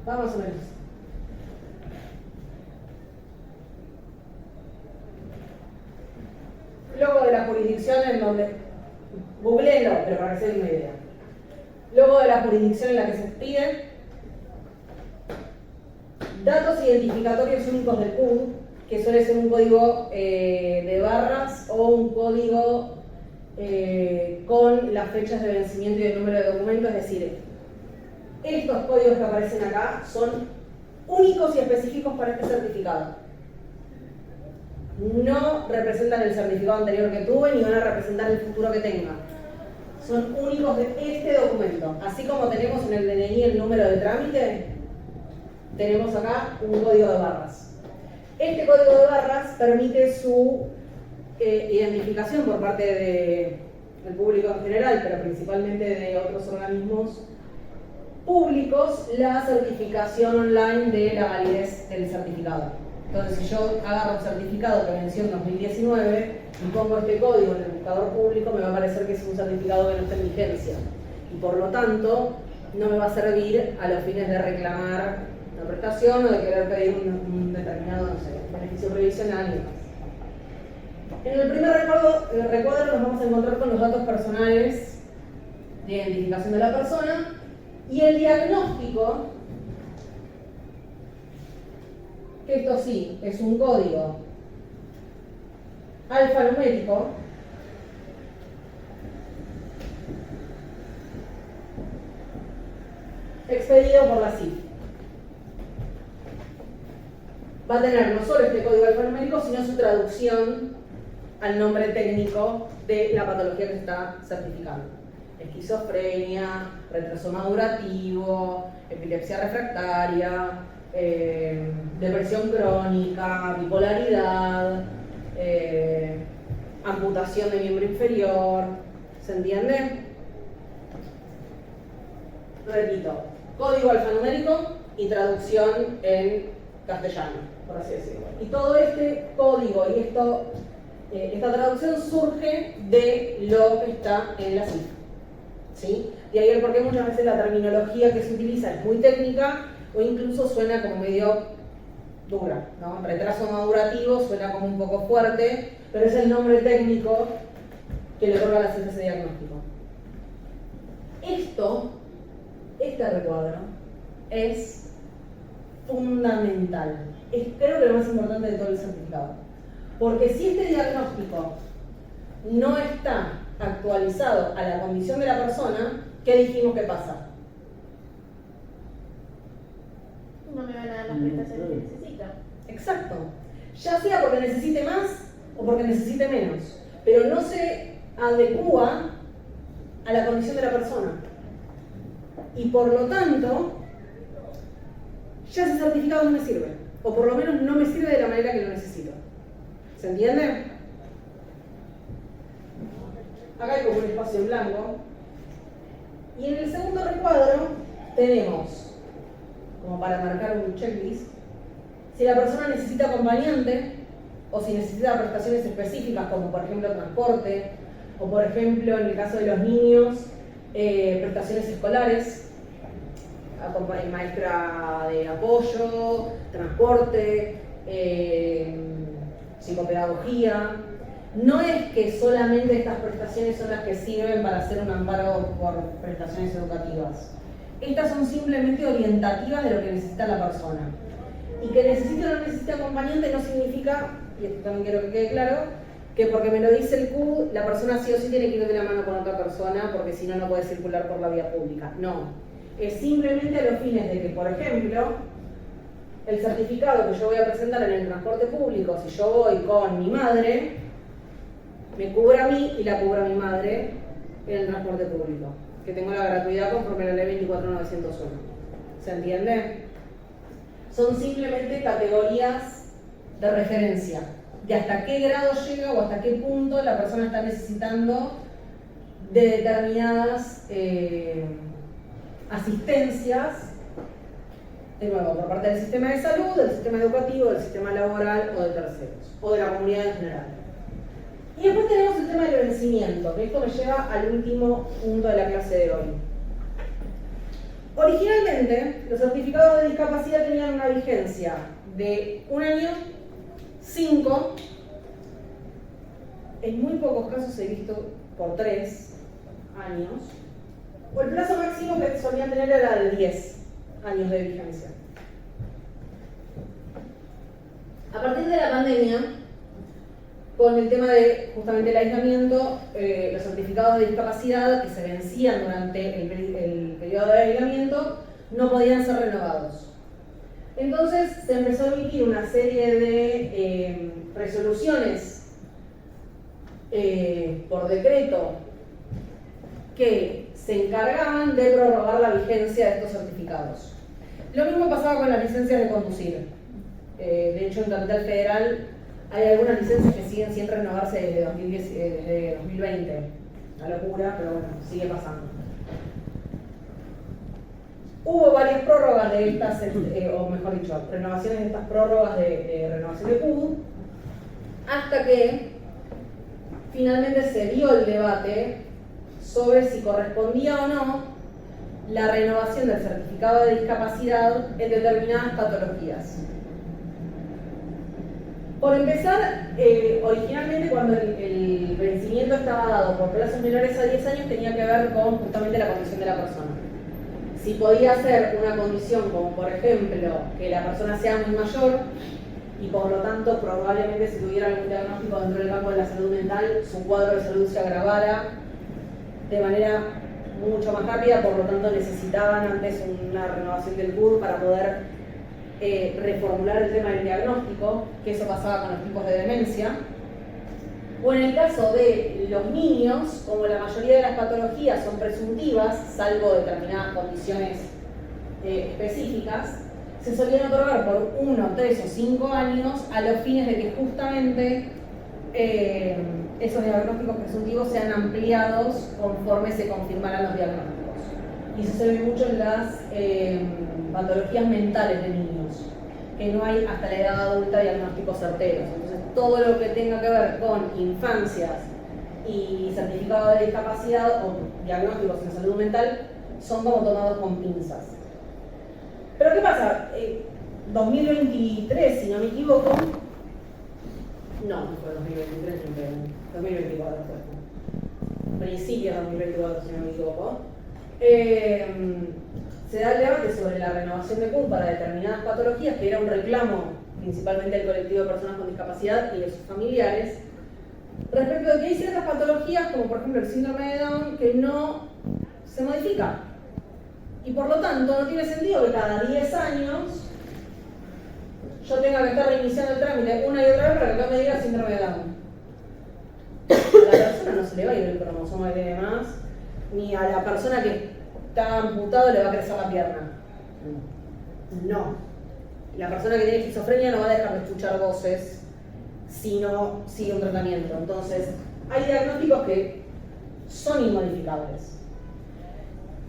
Va más o menos. Logo de la jurisdicción en donde... Googleenlo, pero para que se den una idea. Logo de la jurisdicción en la que se expide. Datos identificatorios únicos del CUD, que suele ser un código de barras o un código con las fechas de vencimiento y el número de documento, es decir, estos códigos que aparecen acá son únicos y específicos para este certificado. No representan el certificado anterior que tuve ni van a representar el futuro que tenga. Son únicos de este documento. Así como tenemos en el DNI el número de trámite, tenemos acá un código de barras. Este código de barras permite su identificación por parte del público en general, pero principalmente de otros organismos públicos, la certificación online de la validez del certificado. Entonces, si yo agarro un certificado que venció en 2019 y pongo este código en el buscador público, me va a parecer que es un certificado que no está en vigencia. Y por lo tanto, no me va a servir a los fines de reclamar una prestación o de querer pedir un determinado, no sé, beneficio previsional y demás. En el primer recuadro nos vamos a encontrar con los datos personales de identificación de la persona y el diagnóstico, que esto sí es un código alfanumérico expedido por la CIF. Va a tener no solo este código alfanumérico, sino su traducción al nombre técnico de la patología que se está certificando. Esquizofrenia, retraso madurativo, epilepsia refractaria, depresión crónica, bipolaridad, amputación de miembro inferior. ¿Se entiende? Repito, código alfanumérico y traducción en castellano, por así decirlo. Y todo este código y esta traducción surge de lo que está en la CIF. ¿Sí? Y ahí el por qué muchas veces la terminología que se utiliza es muy técnica o incluso suena como medio dura, ¿no? Retraso madurativo suena como un poco fuerte, pero es el nombre técnico que le otorga la CIF ese diagnóstico. Este recuadro es fundamental. Es creo que lo más importante de todo el certificado. Porque si este diagnóstico no está actualizado a la condición de la persona, ¿qué dijimos que pasa? No me van a dar las prestaciones que necesita. Exacto. Ya sea porque necesite más o porque necesite menos. Pero no se adecúa a la condición de la persona. Y por lo tanto, ya ese certificado no me sirve. O por lo menos no me sirve de la manera que lo necesito. ¿Se entiende? Acá hay como un espacio en blanco. Y en el segundo recuadro tenemos, como para marcar un checklist, si la persona necesita acompañante o si necesita prestaciones específicas, como por ejemplo transporte, o por ejemplo en el caso de los niños, prestaciones escolares, maestra de apoyo, transporte, psicopedagogía. No es que solamente estas prestaciones son las que sirven para hacer un amparo por prestaciones educativas. Estas son simplemente orientativas de lo que necesita la persona. Y que necesite o no necesite acompañante no significa, y esto también quiero que quede claro, que porque me lo dice el CUD, la persona sí o sí tiene que ir de la mano con otra persona porque si no, no puede circular por la vía pública. No. Es simplemente a los fines de que, por ejemplo, el certificado que yo voy a presentar en el transporte público, si yo voy con mi madre, me cubra a mí y la cubra a mi madre en el transporte público, que tengo la gratuidad conforme a la ley 24901. ¿Se entiende? Son simplemente categorías de referencia, de hasta qué grado llega o hasta qué punto la persona está necesitando de determinadas asistencias, de nuevo, por parte del sistema de salud, del sistema educativo, del sistema laboral o de terceros, o de la comunidad en general. Y después tenemos el tema del vencimiento, que esto me lleva al último punto de la clase de hoy. Originalmente, los certificados de discapacidad tenían una vigencia de 1 año, 5, en muy pocos casos he visto por 3 años, o el plazo máximo que solían tener era de 10 años de vigencia. A partir de la pandemia, con el tema de justamente el aislamiento, los certificados de discapacidad que se vencían durante el periodo de aislamiento no podían ser renovados. Entonces se empezó a emitir una serie de resoluciones por decreto que se encargaban de prorrogar la vigencia de estos certificados. Lo mismo pasaba con las licencias de conducir. De hecho, en Capital Federal hay algunas licencias que siguen sin renovarse desde 2020. Una locura, pero bueno, sigue pasando. Hubo varias prórrogas de estas, o mejor dicho, renovaciones de estas prórrogas de renovación de CUD, hasta que finalmente se dio el debate sobre si correspondía o no la renovación del certificado de discapacidad en determinadas patologías. Por empezar, originalmente cuando el vencimiento estaba dado por plazos menores a 10 años tenía que ver con justamente la condición de la persona. Si podía ser una condición como por ejemplo que la persona sea muy mayor y por lo tanto probablemente si tuviera algún diagnóstico dentro del campo de la salud mental, su cuadro de salud se agravara de manera mucho más rápida, por lo tanto necesitaban antes una renovación del CUD para poder reformular el tema del diagnóstico, que eso pasaba con los tipos de demencia. O en el caso de los niños, como la mayoría de las patologías son presuntivas, salvo determinadas condiciones específicas, se solían otorgar por 1, 3 o 5 años a los fines de que justamente esos diagnósticos presuntivos sean ampliados conforme se confirmaran los diagnósticos. Y eso se ve mucho en las patologías mentales de niños, que no hay hasta la edad adulta diagnósticos certeros. Entonces, todo lo que tenga que ver con infancias y certificados de discapacidad o diagnósticos en salud mental son como tomados con pinzas. Pero ¿qué pasa? 2023, si no me equivoco, no fue 2023, 2024 fue. Principios de 2024, si no me equivoco. Se da el debate sobre la renovación de CUD para determinadas patologías, que era un reclamo principalmente del colectivo de personas con discapacidad y de sus familiares, respecto de que hay ciertas patologías, como por ejemplo el síndrome de Down, que no se modifica. Y por lo tanto no tiene sentido que cada 10 años yo tenga que estar reiniciando el trámite una y otra vez para que acá me diga síndrome de Down. A la persona no se le va a ir el cromosoma que tiene más, ni a la persona que está amputado le va a crecer la pierna. No. La persona que tiene esquizofrenia no va a dejar de escuchar voces si no sigue un tratamiento. Entonces, hay diagnósticos que son inmodificables.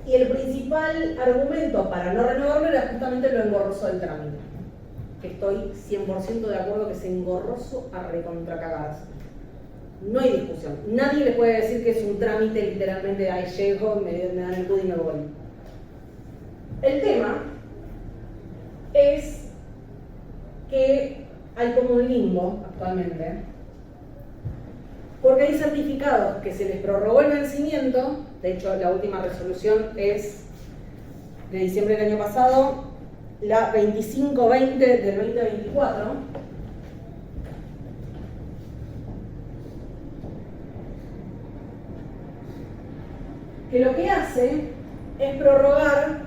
Y el principal argumento para no renovarlo era justamente lo engorroso del trámite. Que estoy 100% de acuerdo que es engorroso a recontracagarse. No hay discusión. Nadie le puede decir que es un trámite literalmente de ahí llego, me dan el CUD y me voy. El tema es que hay como un limbo actualmente, porque hay certificados que se les prorrogó el vencimiento. De hecho, la última resolución es de diciembre del año pasado, la 2520 del 2024. Que lo que hace es prorrogar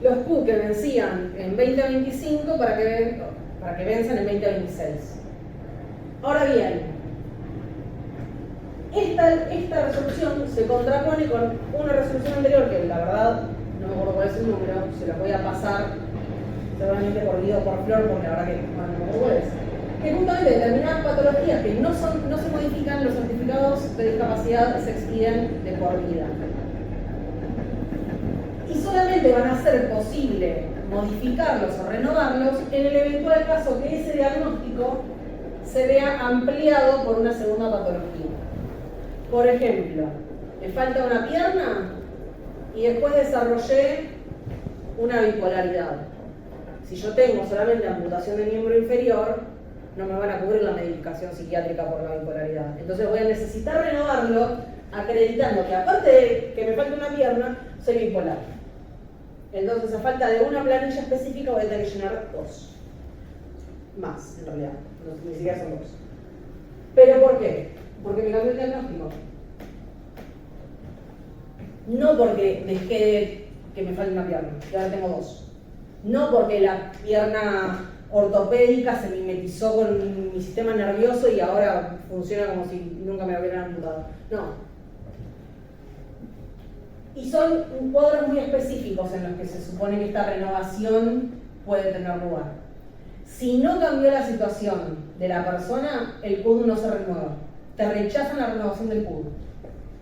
los CUD que vencían en 2025 para que venzan en 2026. Ahora bien, esta resolución se contrapone con una resolución anterior que la verdad no me acuerdo cuál es el número, se la voy a pasar seguramente por Guido por Flor, porque la verdad que no me acuerdo cuál es. Que justamente determinadas patologías que no se modifican, los certificados de discapacidad se expiden de por vida. Y solamente van a ser posible modificarlos o renovarlos en el eventual caso que ese diagnóstico se vea ampliado por una segunda patología. Por ejemplo, me falta una pierna y después desarrollé una bipolaridad. Si yo tengo solamente amputación de miembro inferior, no me van a cubrir la medicación psiquiátrica por la bipolaridad. Entonces voy a necesitar renovarlo acreditando que aparte de que me falta una pierna, soy bipolar. Entonces a falta de una planilla específica voy a tener que llenar 2. Más, en realidad. No, ni siquiera son 2. ¿Pero por qué? Porque me cambió el diagnóstico. No porque dejé que me falte una pierna, y ahora tengo 2. No porque la pierna ortopédica se mimetizó con mi sistema nervioso y ahora funciona como si nunca me hubieran amputado. No. Y son cuadros muy específicos en los que se supone que esta renovación puede tener lugar. Si no cambió la situación de la persona, el PUD no se renueva. Te rechazan la renovación del PUD.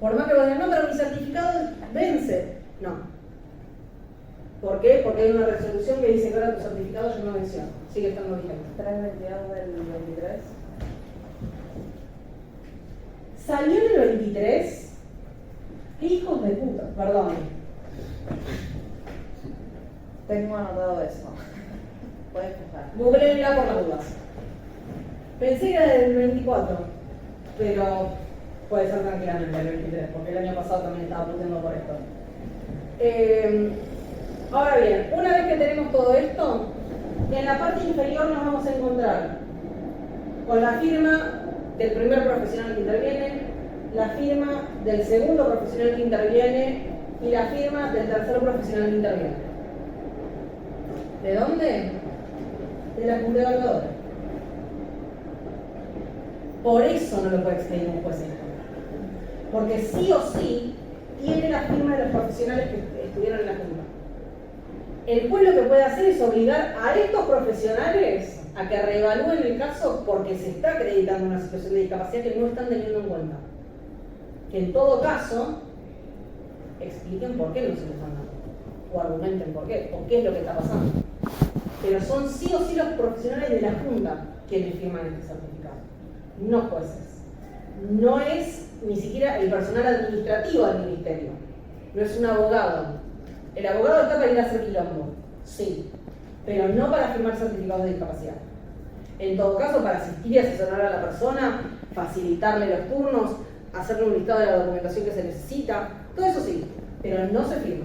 Por más que vos digas, no, pero mi certificado vence. No. ¿Por qué? Porque hay una resolución que dice que ahora tu certificado ya no venció. Sigue estando vigente. 322 del 23. ¿Salió en el 23? ¡Qué hijos de puta! Perdón. Tengo anotado eso. Puedes fijar. Googleenla por las dudas. Pensé que era del 24, pero puede ser tranquilamente el 23, porque el año pasado también estaba puteando por esto. Ahora bien, una vez que tenemos todo esto, en la parte inferior nos vamos a encontrar con la firma del primer profesional que interviene, la firma del segundo profesional que interviene y la firma del tercer profesional que interviene. ¿De dónde? De la Junta Evaluadora. Por eso no lo puede expedir un juez esto. Porque sí o sí tiene la firma de los profesionales que estuvieron en la Junta. El juez lo que puede hacer es obligar a estos profesionales a que reevalúen el caso porque se está acreditando una situación de discapacidad que no están teniendo en cuenta. Que en todo caso expliquen por qué no se les están dando, o argumenten por qué, o qué es lo que está pasando. Pero son sí o sí los profesionales de la Junta quienes firman este certificado, no jueces. No es ni siquiera el personal administrativo del ministerio, no es un abogado. El abogado está para ir a hacer quilombo, sí, pero no para firmar certificados de discapacidad. En todo caso, para asistir y asesorar a la persona, facilitarle los turnos, hacerle un listado de la documentación que se necesita, todo eso sí, pero no se firma.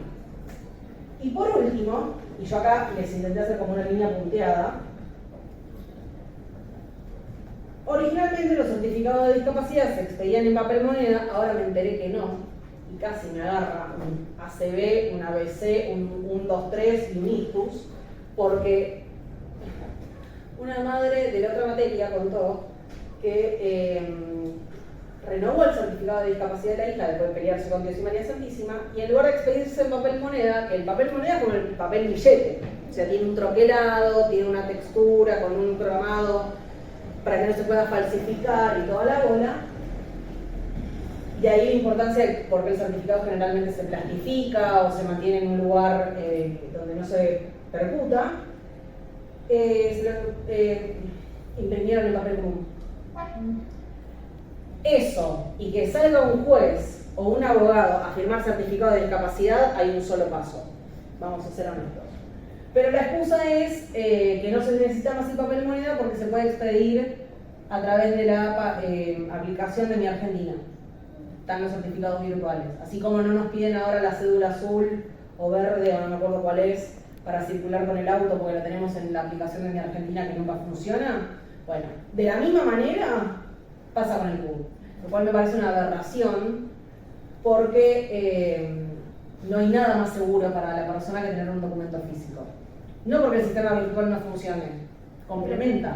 Y por último, y yo acá les intenté hacer como una línea punteada, originalmente los certificados de discapacidad se expedían en papel moneda, ahora me enteré que no, y casi me agarra un ACB, un ABC, un 2-3 y un ictus, porque una madre de la otra materia contó que renovó el certificado de discapacidad de la hija después de pelearse con Dios y María Santísima, y en lugar de expedirse en papel moneda, que el papel moneda es como el papel billete, o sea, tiene un troquelado, tiene una textura, con un programado para que no se pueda falsificar y toda la bola. De ahí la importancia de por qué el certificado generalmente se plastifica o se mantiene en un lugar donde no se percuta. Imprimieron en papel común. Eso, y que salga un juez o un abogado a firmar certificado de discapacidad, hay un solo paso. Vamos a ser honestos. Pero la excusa es que no se necesita más el papel moneda porque se puede expedir a través de la aplicación de Mi Argentina. Están los certificados virtuales. Así como no nos piden ahora la cédula azul o verde, o no me acuerdo cuál es, para circular con el auto porque lo tenemos en la aplicación de Mi Argentina que nunca funciona. Bueno, de la misma manera pasa con el PUD, lo cual me parece una aberración porque no hay nada más seguro para la persona que tener un documento físico. No porque el sistema virtual no funcione, complementa,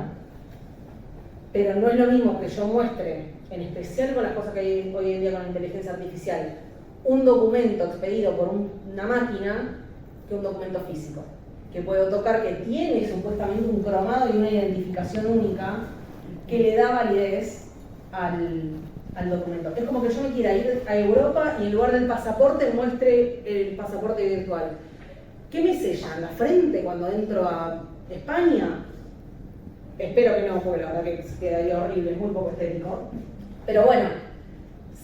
pero no es lo mismo que yo muestre, en especial con las cosas que hay hoy en día con la inteligencia artificial, un documento expedido por una máquina que un documento físico, que puedo tocar, que tiene supuestamente un cromado y una identificación única que le da validez al documento. Es como que yo me quiera ir a Europa y en lugar del pasaporte muestre el pasaporte virtual. ¿Qué me sellan? ¿La frente cuando entro a España? Espero que no, porque la verdad que quedaría horrible, es muy poco estético. Pero bueno,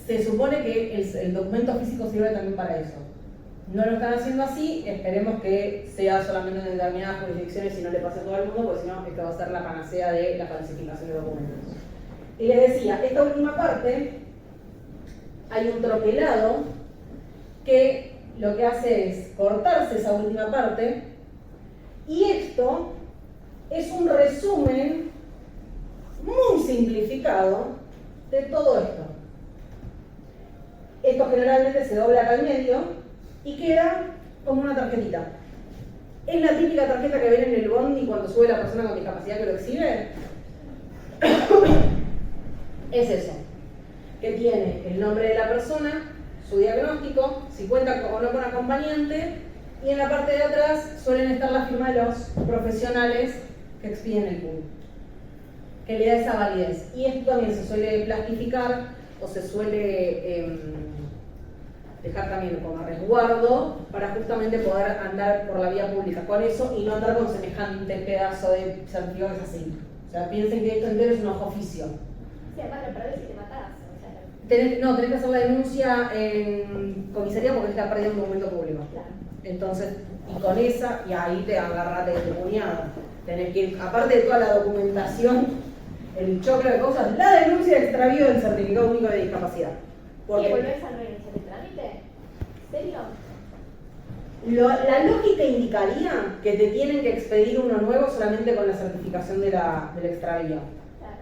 se supone que el documento físico sirve también para eso. No lo están haciendo así, esperemos que sea solamente en determinadas jurisdicciones y no le pase a todo el mundo, porque si no, esto va a ser la panacea de la falsificación de documentos. Y les decía, esta última parte, hay un troquelado que lo que hace es cortarse esa última parte, y esto es un resumen muy simplificado de todo esto. Esto generalmente se dobla acá al medio y queda como una tarjetita. Es la típica tarjeta que ven en el bondi cuando sube la persona con discapacidad que lo exhibe. Es eso, que tiene el nombre de la persona, su diagnóstico, si cuenta o no con acompañante, y en la parte de atrás suelen estar las firmas de los profesionales que expiden el PUN, que le da esa validez. Y esto también se suele plastificar o se suele dejar también como resguardo para justamente poder andar por la vía pública con eso y no andar con semejante pedazo de certificado que es así. O sea, piensen que esto entero es un ojo oficio. Sí, además lo perdés y te matás. O sea, Tenés que hacer la denuncia en comisaría porque está perdiendo un documento público. claro. Entonces, y con esa, y ahí te agarrate de tu puñado. Tenés que ir, aparte de toda la documentación, el choclo de cosas, la denuncia de extravío del certificado único de discapacidad. ¿Y Porque volvés a reiniciar el trámite? ¿Serio? la lógica indicaría que te tienen que expedir uno nuevo solamente con la certificación del extravío. Claro.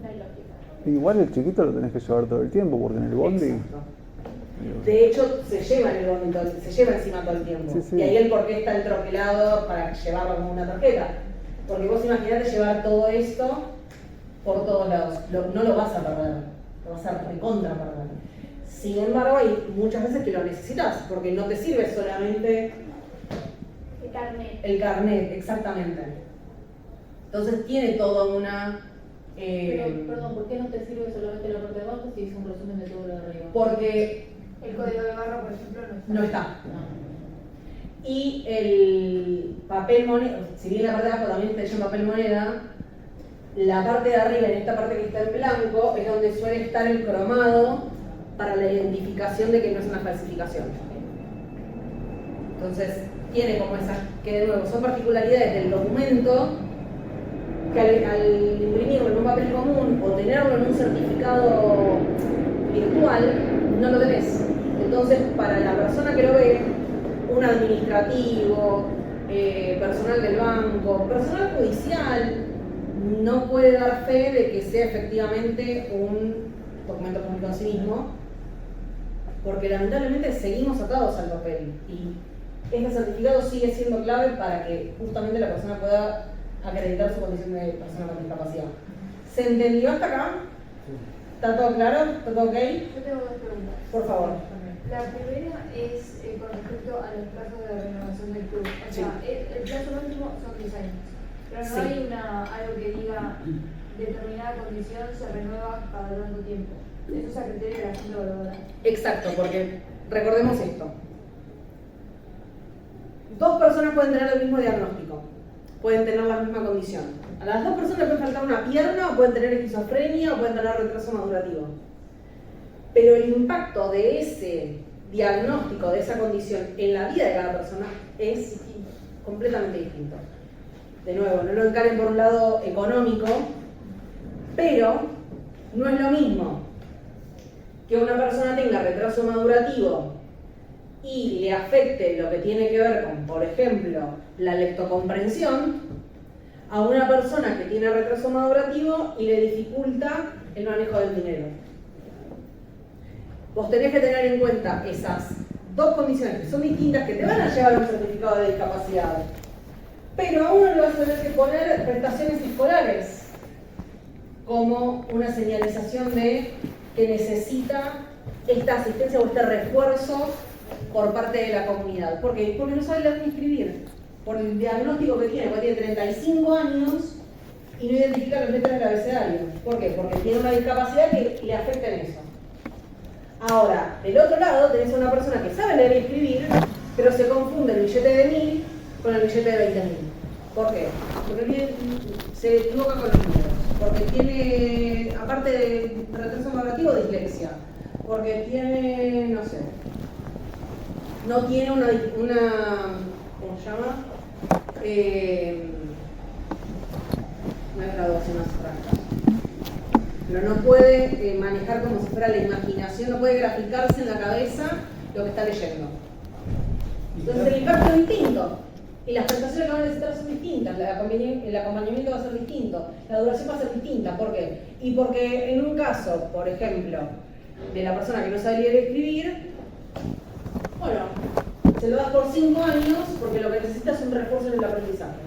No hay lógica. Igual el chiquito lo tenés que llevar todo el tiempo, porque en el bondi... Exacto. De hecho, se lleva en el bondi, se lleva encima todo el tiempo. Sí, sí. Y ahí el porqué está el troquelado para llevarlo como una tarjeta. Porque vos imaginate llevar todo esto por todos lados. No lo vas a perder, lo vas a recontra perder. Sin embargo, hay muchas veces que lo necesitas, porque no te sirve solamente El carnet. el carnet, exactamente. Entonces tiene toda una... Pero, perdón, ¿por qué no te sirve solamente la parte de abajo si es un resumen de todo lo de arriba? Porque El código de barra, por ejemplo, no está. no está. Y el papel moneda, si bien la parte de abajo también está hecho en papel moneda, la parte de arriba, en esta parte que está en blanco, es donde suele estar el cromado para la identificación de que no es una falsificación. Entonces, tiene como esa, que de nuevo son particularidades del documento, que al imprimirlo en un papel común o tenerlo en un certificado virtual, no lo tenés. Entonces, para la persona que lo ve, un administrativo, personal del banco, personal judicial, no puede dar fe de que sea efectivamente un documento público en sí mismo, porque lamentablemente seguimos atados al papel y este certificado sigue siendo clave para que justamente la persona pueda acreditar su condición de persona con discapacidad. ¿Se entendió hasta acá? ¿Está todo claro? ¿Está todo ok? Yo tengo dos preguntas. Por favor. La primera es con respecto a los plazos de renovación del club. O Sí. sea, el plazo máximo son 10 años. Pero no Sí. hay algo que diga determinada condición se renueva cada tanto tiempo. Eso es a criterio de la Junta Evaluadora. Exacto, porque recordemos esto. Dos personas pueden tener el mismo diagnóstico, pueden tener la misma condición. A las dos personas les puede faltar una pierna, o pueden tener esquizofrenia, o pueden tener retraso madurativo. Pero el impacto de ese diagnóstico, de esa condición en la vida de cada persona es completamente distinto. De nuevo, no lo encaren por un lado económico, pero no es lo mismo que una persona tenga retraso madurativo y le afecte lo que tiene que ver con, por ejemplo, la lectocomprensión, a una persona que tiene retraso madurativo y le dificulta el manejo del dinero. Vos tenés que tener en cuenta esas dos condiciones que son distintas, que te van a llevar a un certificado de discapacidad, pero a uno le vas a tener que poner prestaciones escolares como una señalización de que necesita esta asistencia o este refuerzo por parte de la comunidad. ¿Por qué? Porque no sabe leer ni escribir, por el diagnóstico que tiene, porque tiene 35 años y no identifica las letras del abecedario. ¿Por qué? Porque tiene una discapacidad que le afecta en eso. Ahora, del otro lado tenés a una persona que sabe leer y escribir, pero se confunde el billete de 1000 con el billete de 20.000. ¿Por qué? Porque se equivoca con los números, porque tiene, aparte de retraso madurativo, dislexia, porque tiene, no sé, no tiene una ¿cómo se llama? Una graduación abstracta. Pero no puede manejar como si fuera la imaginación, no puede graficarse en la cabeza lo que está leyendo. Entonces el impacto es distinto. Y las prestaciones que van a necesitar son distintas, el acompañamiento va a ser distinto, la duración va a ser distinta. ¿Por qué? Y porque en un caso, por ejemplo, de la persona que no sabe leer y escribir, bueno, se lo das por 5 años porque lo que necesita es un refuerzo en el aprendizaje.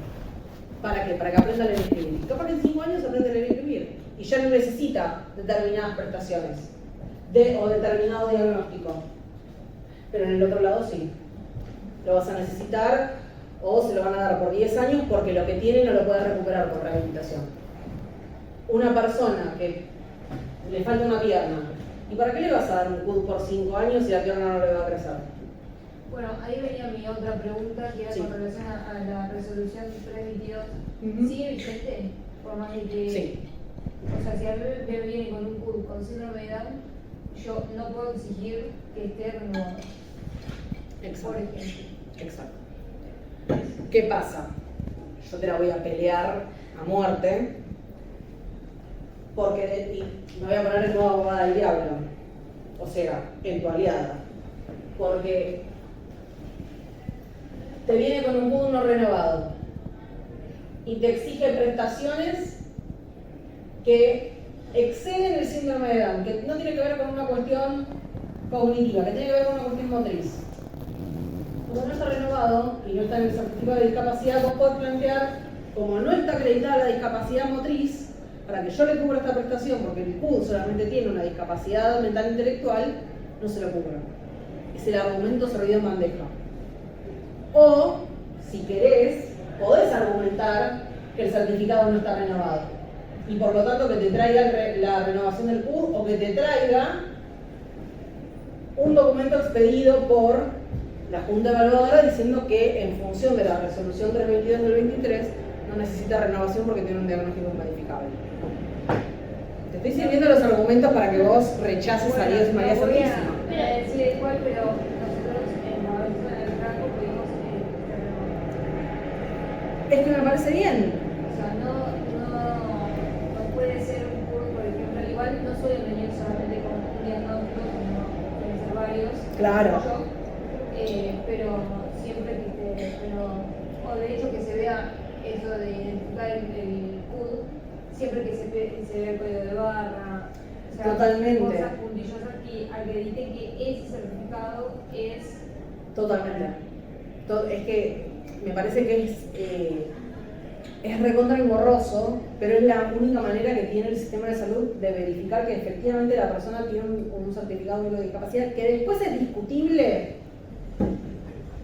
¿Para qué? Para que aprenda a leer y escribir. Y capaz que en 5 años aprende a leer y escribir. Y ya no necesita determinadas prestaciones o determinado diagnóstico. Pero en el otro lado sí. Lo vas a necesitar o se lo van a dar por 10 años porque lo que tiene no lo puede recuperar por rehabilitación. Una persona que le falta una pierna, ¿y para qué le vas a dar un CUD por 5 años si la pierna no le va a crecer? Bueno, ahí venía mi otra pregunta, que era Sí. con relación a la resolución 322. Ujú. ¿Sigue vigente? Por más de que... Sí. O sea, si a mí me viene con un CUD con síndrome de Down, yo no puedo exigir que esté renovado, por Exacto. ejemplo. Exacto. ¿Qué pasa? Yo te la voy a pelear a muerte porque y me voy a poner en modo abogada del diablo, o sea, en tu aliada, porque te viene con un CUD no renovado y te exige prestaciones que exceden el síndrome de Down, que no tiene que ver con una cuestión cognitiva, que tiene que ver con una cuestión motriz. Como no está renovado y no está en el certificado de discapacidad, vos podés plantear, como no está acreditada la discapacidad motriz, para que yo le cubra esta prestación, porque el CUD solamente tiene una discapacidad mental intelectual, no se lo cubra. Es el argumento servido en bandeja. O, si querés, podés argumentar que el certificado no está renovado. Y por lo tanto que te traiga la renovación del CUD o que te traiga un documento expedido por la Junta Evaluadora diciendo que en función de la resolución 322 del 23 no necesita renovación porque tiene un diagnóstico inmodificable. Te estoy sirviendo los argumentos para que vos rechaces a Dios y María no voy Santísima. a decir igual, pero nosotros en la versión del rango pudimos renovar. Es que me parece bien. O sea, no puede ser un CUD, por ejemplo, igual no suelen venir solamente con un diagnóstico, sino pueden ser varios. Claro. Pero siempre que o de hecho que se vea eso de identificar el CUD, siempre que se vea el código de barra, o sea, Totalmente. cosas puntillosas que acrediten que ese certificado es... Totalmente. Es que me parece que es recontra engorroso, pero es la única manera que tiene el sistema de salud de verificar que efectivamente la persona tiene un certificado único de discapacidad, que después es discutible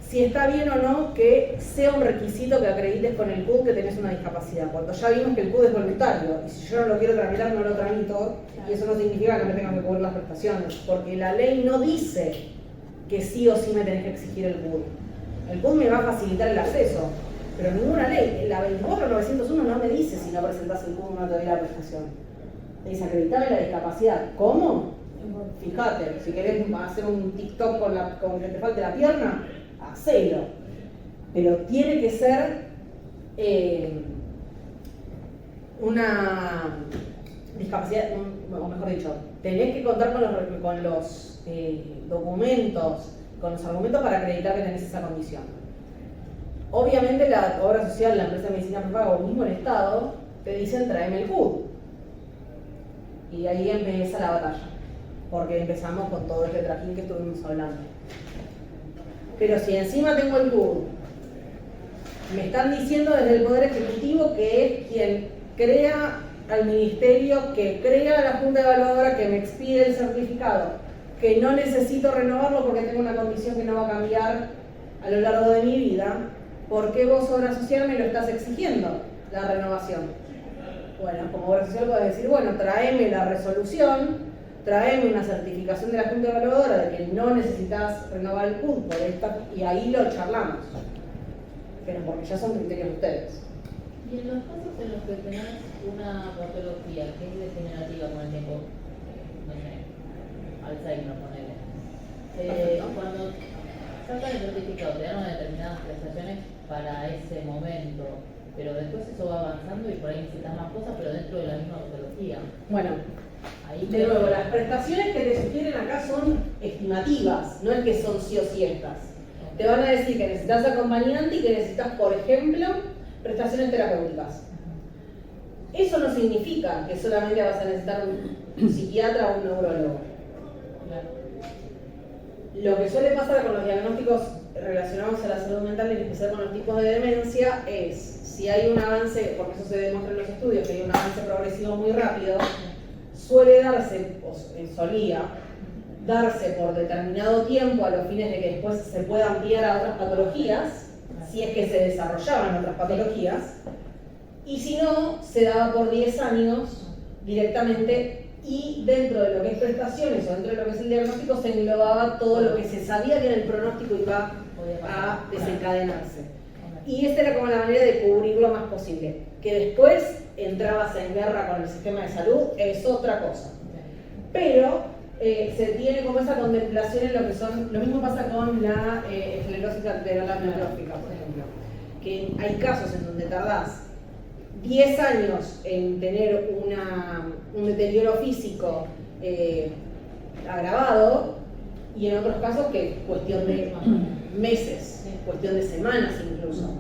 si está bien o no que sea un requisito que acredites con el CUD que tenés una discapacidad, cuando ya vimos que el CUD es voluntario, y si yo no lo quiero tramitar, no lo tramito, y eso no significa que me tengan que cubrir las prestaciones, porque la ley no dice que sí o sí me tenés que exigir el CUD. El CUD me va a facilitar el acceso, pero ninguna ley, la 24901 no me dice si no presentás el CUD no te doy la prestación. Te dice acreditame la discapacidad. ¿Cómo? Fíjate, si querés hacer un TikTok con que te falte la pierna, hacelo. Pero tiene que ser una discapacidad, o mejor dicho, tenés que contar con los documentos, con los argumentos para acreditar que tenés esa condición. Obviamente la obra social, la empresa de medicina prepaga o mismo el Estado, te dicen tráeme el CUD. Y ahí empieza la batalla, porque empezamos con todo este trajín que estuvimos hablando. Pero si encima tengo el CUD, me están diciendo desde el Poder Ejecutivo que es quien crea al Ministerio, que crea a la Junta Evaluadora, que me expide el certificado, que no necesito renovarlo porque tengo una condición que no va a cambiar a lo largo de mi vida, ¿por qué vos, obra social, me lo estás exigiendo, la renovación? Bueno, como obra social podés decir, bueno, tráeme la resolución, tráeme una certificación de la Junta Evaluadora de que no necesitas renovar el CUD por esta, y ahí lo charlamos. Pero porque ya son criterios de ustedes. Y en los casos en los que tenés una patología que es degenerativa con el tiempo, no sé, Alzheimer, ponele. Perfecto. Cuando saca certificado, te dan unas determinadas prestaciones para ese momento, pero después eso va avanzando y por ahí necesitas más cosas, pero dentro de la misma patología. Bueno, Ahí de nuevo, las prestaciones que te sugieren acá son estimativas, no es que son sí o sí estas. Te van a decir que necesitas acompañante y que necesitas, por ejemplo, prestaciones terapéuticas. Eso no significa que solamente vas a necesitar un psiquiatra o un neurólogo. Claro. Lo que suele pasar con los diagnósticos relacionados a la salud mental, en especial con los tipos de demencia, es si hay un avance, porque eso se demuestra en los estudios, que hay un avance progresivo muy rápido, suele darse, o solía darse por determinado tiempo a los fines de que después se pueda ampliar a otras patologías, si es que se desarrollaban otras patologías, y si no, se daba por 10 años directamente, y dentro de lo que es prestaciones o dentro de lo que es el diagnóstico se englobaba todo lo que se sabía que era el pronóstico iba a desencadenarse. Y esta era como la manera de cubrir lo más posible. Que después entrabas en guerra con el sistema de salud es otra cosa. Pero se tiene como esa contemplación en lo que son, lo mismo pasa con la esclerosis lateral amiotrófica, por ejemplo, que hay casos en donde tardás 10 años en tener un deterioro físico agravado, y en otros casos que cuestión de meses, cuestión de semanas incluso.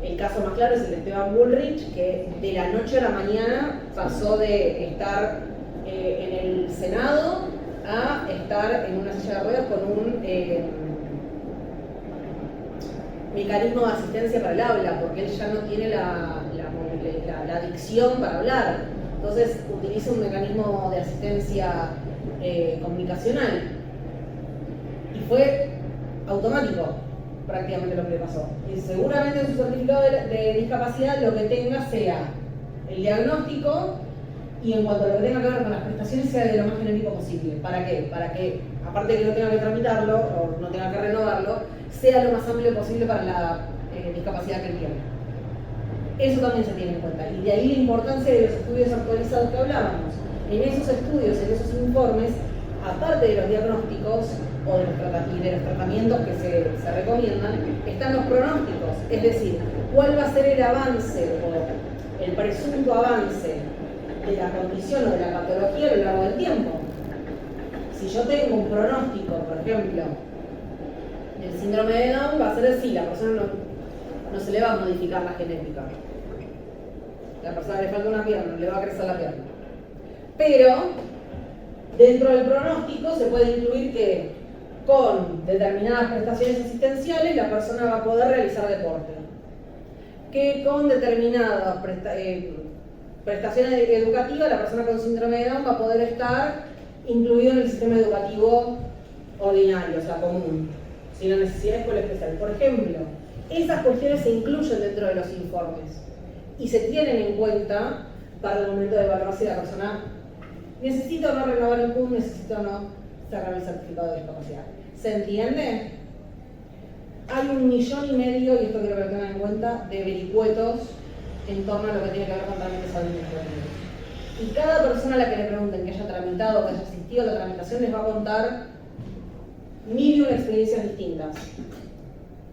El caso más claro es el de Esteban Bullrich, que de la noche a la mañana pasó de estar en el Senado a estar en una silla de ruedas con un mecanismo de asistencia para el habla, porque él ya no tiene la dicción para hablar. Entonces utiliza un mecanismo de asistencia comunicacional. Y fue automático prácticamente lo que le pasó. Y seguramente en su certificado de discapacidad lo que tenga sea el diagnóstico, y en cuanto a lo que tenga que ver con las prestaciones sea de lo más genérico posible. ¿Para qué? Para que, aparte de que no tenga que tramitarlo o no tenga que renovarlo, sea lo más amplio posible para la discapacidad que él tiene. Eso también se tiene en cuenta. Y de ahí la importancia de los estudios actualizados que hablábamos. En esos estudios, en esos informes, aparte de los diagnósticos o de los tratamientos que se recomiendan, están los pronósticos. Es decir, cuál va a ser el avance o el presunto avance de la condición o de la patología a lo largo del tiempo. Si yo tengo un pronóstico, por ejemplo, del síndrome de Down, va a ser así, la persona no se le va a modificar la genética. La persona le falta una pierna, le va a crecer la pierna. Pero, dentro del pronóstico se puede incluir que con determinadas prestaciones asistenciales la persona va a poder realizar deporte. Que con determinadas prestaciones educativas la persona con síndrome de Down va a poder estar incluido en el sistema educativo ordinario, o sea, común, sin la necesidad de escuela especial. Por ejemplo, esas cuestiones se incluyen dentro de los informes y se tienen en cuenta para el momento de evaluar si la persona necesita o no renovar el CUM, necesita o no sacar el certificado de discapacidad. ¿Se entiende? Hay 1,5 millones, y esto quiero que lo tengan en cuenta, de vericuetos en torno a lo que tiene que ver con trámites administrativos. Y cada persona a la que le pregunten que haya tramitado, que haya asistido a la tramitación, les va a contar 1001 experiencias distintas.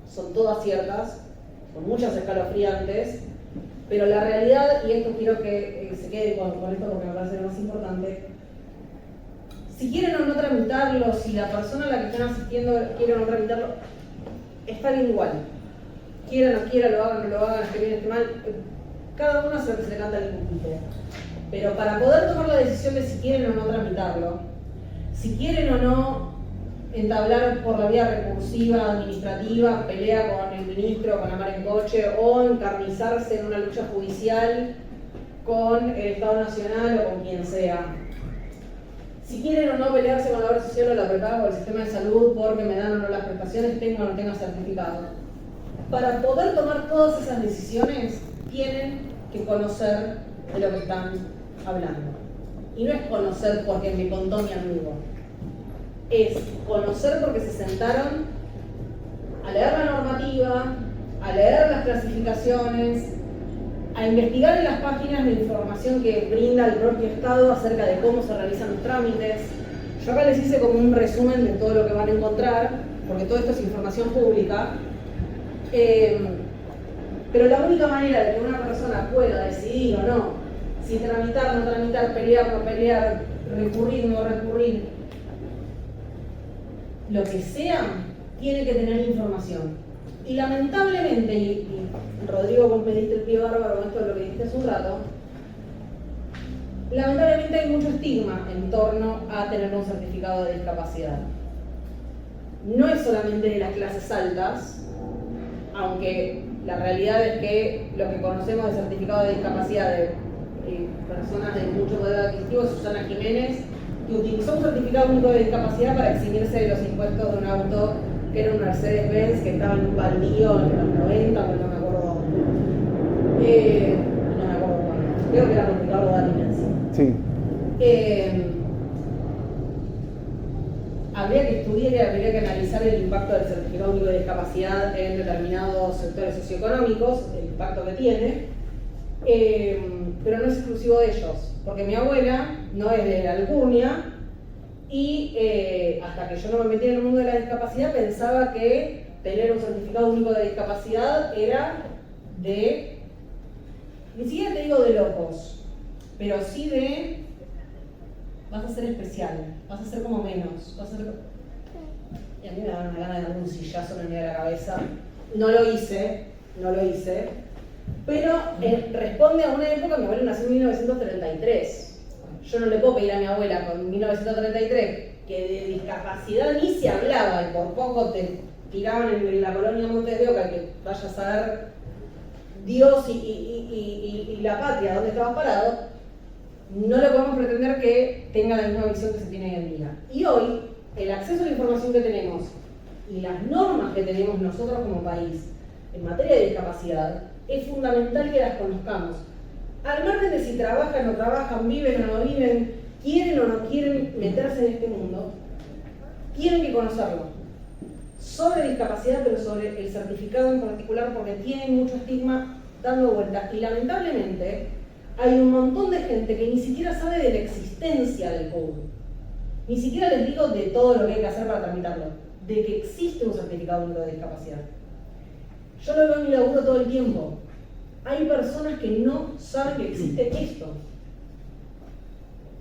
Son todas ciertas, con muchas escalofriantes, pero la realidad, y esto quiero que se quede con esto porque me parece lo más importante, si quieren o no tramitarlo, si la persona a la que están asistiendo quiere o no tramitarlo, está bien igual. Quiera o no quiera, lo hagan o no lo hagan, esté bien o esté mal, cada uno hace lo que se le canta al público. Pero para poder tomar la decisión de si quieren o no tramitarlo, si quieren o no entablar por la vía recursiva, administrativa, pelea con el ministro, con la mar en coche, o encarnizarse en una lucha judicial con el Estado Nacional o con quien sea. Si quieren o no pelearse con la obra social o la prepago o el sistema de salud porque me dan o no las prestaciones, tenga o no tenga certificado. Para poder tomar todas esas decisiones, tienen que conocer de lo que están hablando. Y no es conocer porque me contó mi amigo. Es conocer porque se sentaron a leer la normativa, a leer las clasificaciones, a investigar en las páginas de información que brinda el propio Estado acerca de cómo se realizan los trámites. Yo acá les hice como un resumen de todo lo que van a encontrar, porque todo esto es información pública, pero la única manera de que una persona pueda decidir o no, si tramitar, no tramitar, pelear, no pelear, recurrir, no recurrir, lo que sea, tiene que tener información. Y lamentablemente, y Rodrigo, vos me diste el pie bárbaro con esto de lo que dijiste hace un rato, lamentablemente hay mucho estigma en torno a tener un certificado de discapacidad. No es solamente de las clases altas, aunque la realidad es que lo que conocemos de certificado de discapacidad de personas de mucho poder adquisitivo es Susana Jiménez, que utilizó un certificado único de discapacidad para eximirse de los impuestos de un auto que era un Mercedes-Benz que estaba en un baldío en los 90, pero no me acuerdo dónde. No me acuerdo cuándo. Creo que era con Ricardo Daniels. Sí. Habría que estudiar y habría que analizar el impacto del certificado único de discapacidad en determinados sectores socioeconómicos, el impacto que tiene, pero no es exclusivo de ellos, porque mi abuela no es de la Alcurnia y hasta que yo no me metí en el mundo de la discapacidad pensaba que tener un certificado único de discapacidad era de, ni siquiera te digo de locos, pero sí de vas a ser especial, vas a ser como menos, vas a ser... Y a mí me da una gana de darme un sillazo en el medio de la cabeza. No lo hice, pero responde a una época. Mi abuela nació en 1933. Yo no le puedo pedir a mi abuela con 1933 que de discapacidad ni se hablaba y por poco te tiraban en la colonia Montes de Oca, que vaya a saber Dios y la patria dónde estabas parado. No le podemos pretender que tenga la misma visión que se tiene hoy en día. Y hoy, el acceso a la información que tenemos y las normas que tenemos nosotros como país en materia de discapacidad, es fundamental que las conozcamos. Al margen de si trabajan o no trabajan, viven o no viven, quieren o no quieren meterse en este mundo, tienen que conocerlo. Sobre discapacidad, pero sobre el certificado en particular, porque tiene mucho estigma dando vueltas. Y lamentablemente, hay un montón de gente que ni siquiera sabe de la existencia del CUD. Ni siquiera les digo de todo lo que hay que hacer para tramitarlo, de que existe un certificado único de discapacidad. Yo lo veo en mi laburo todo el tiempo. Hay personas que no saben que existe esto.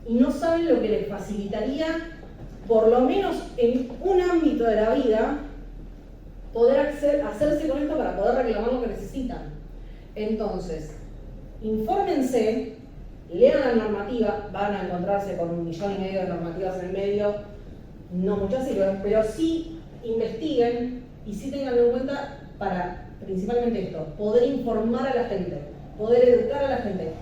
Y no saben lo que les facilitaría, por lo menos en un ámbito de la vida, poder hacerse con esto para poder reclamar lo que necesitan. Entonces, infórmense, lean la normativa, van a encontrarse con 1,5 millones de normativas en el medio, no muchas sirven, pero sí investiguen y sí tengan en cuenta para, principalmente esto, poder informar a la gente, poder educar a la gente,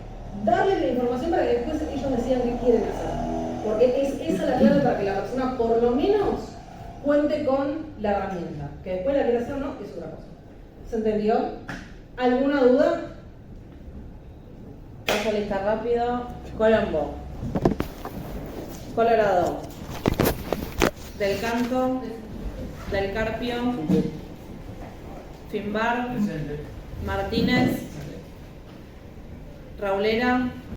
darles la información para que después ellos decidan qué quieren hacer, porque es esa la clave para que la persona por lo menos cuente con la herramienta, que después la quiera hacer o no, es otra cosa. ¿Se entendió? ¿Alguna duda? Paso lista rápido. Colombo. Colorado. Del Canto. Del Carpio. Finbar. Martínez. Raulera.